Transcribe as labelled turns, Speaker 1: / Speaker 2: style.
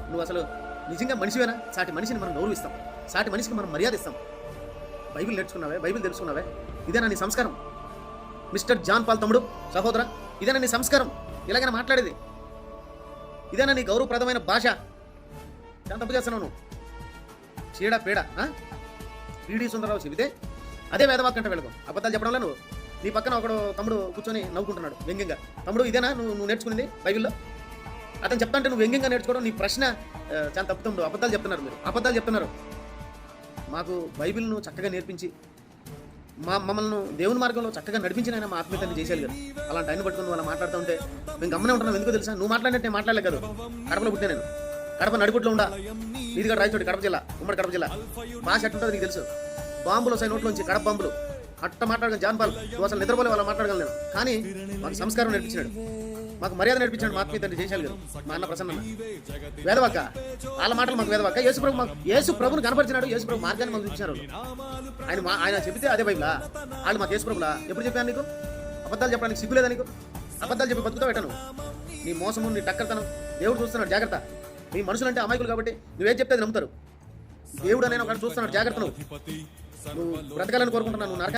Speaker 1: నువ్వు అసలు నిజంగా మనిషివేనా? సాటి మనిషిని మనం గౌరవిస్తాం, సాటి మనిషికి మనం మర్యాద ఇస్తాం. బైబిల్ నేర్చుకున్నావే, బైబిల్ తెలుసుకున్నావే, ఇదేనా నీ సంస్కారం? మిస్టర్ జాన్ పాల్ తమ్ముడు, సహోదర, ఇదేనా నీ సంస్కారం? ఇలాగైనా మాట్లాడేది? ఇదేనా నీ గౌరవప్రదమైన భాష? చాలా తప్పు చేస్తున్నావు నువ్వు. చీడ పీడ పీడి సుందరరావు చెబితే అదే వేదవాక్యం అంటే వెళ్ళకు. అబద్ధాలు చెప్పడంలో నువ్వు నీ పక్కన ఒకడు తమ్ముడు కూర్చొని నవ్వుకుంటున్నాడు వ్యంగ్యంగా. తమ్ముడు ఇదేనా నువ్వు నేర్చుకునేది బైబిల్లో? అతను చెప్తా అంటే నువ్వు వ్యంగ్యంగా నేర్చుకోవడం నీ ప్రశ్న చాలా తప్పు తమ్ముడు. అబద్ధాలు చెప్తున్నారు మీరు, అబద్ధాలు చెప్తున్నారు. మాకు బైబిల్ను చక్కగా నేర్పించి మమ్మల్ని దేవుని మార్గంలో చక్కగా నడిపించిన ఆయన మా ఆత్మీయతని చేసేయాలి కదా. అలాంటి ఆయన పట్టుకుని అలా మాట్లాడుతూ ఉంటే మేము గమ్మనే ఉంటున్నాం. ఎందుకో తెలుసా? నువ్వు మాట్లాడినట్టు నేను మాట్లాడలేదు కదా. కడపలో పుట్టే నేను, కడప నడిపుట్లో ఉండా. ఇది కూడా రాయచోటి, కడప జిల్లా, ఉమ్మడి కడప జిల్లా. భాష ఎట్టుంటుంది నీకు తెలుసు. బాంబులు వస్తాయి నోట్లోంచి, కడప బాంబులు. అట్ట మాట్లాడగలను జాన్ పాల్. నువ్వు అసలు నిద్రపోలే వాళ్ళ మాట్లాడగలను నేను. కానీ మాకు సంస్కారం నేర్పించినాడు, మాకు మర్యాద నేర్పించాడు. మా ఆత్మీయతని చేసేయాలి కదా. మా అన్న ప్రసన్న వేదవాక్క, వాళ్ళ మాటలు మాకు వేదవాక్క. యేసు ప్రభుని కనపరిచినాడు, యేసు ప్రభు మార్గాన్ని మాకు చూపించారు. ఆయన చెబితే అదే బైబిలా? వాళ్ళు మాకు యేసు ప్రభులా? ఎప్పుడు చెప్పాను నీకు? అబద్ధాలు చెప్పడానికి సిగ్గులేదా నీకు? అబద్ధాలు చెప్పి బతుకుతావు ఎట్టను? నీ మోసము, నీ టక్కర్తనం దేవుడు చూస్తున్నాడు, జాగ్రత్త. మీ మనుషులంటే అమాయకులు కాబట్టి నువ్వేం చెప్తే నమ్ముతారు. దేవుడు అనేది ఒకటి చూస్తున్నాడు, జాగ్రత్త. నువ్వు బ్రతకాలని కోరుకుంటున్నాను, నువ్వు నరక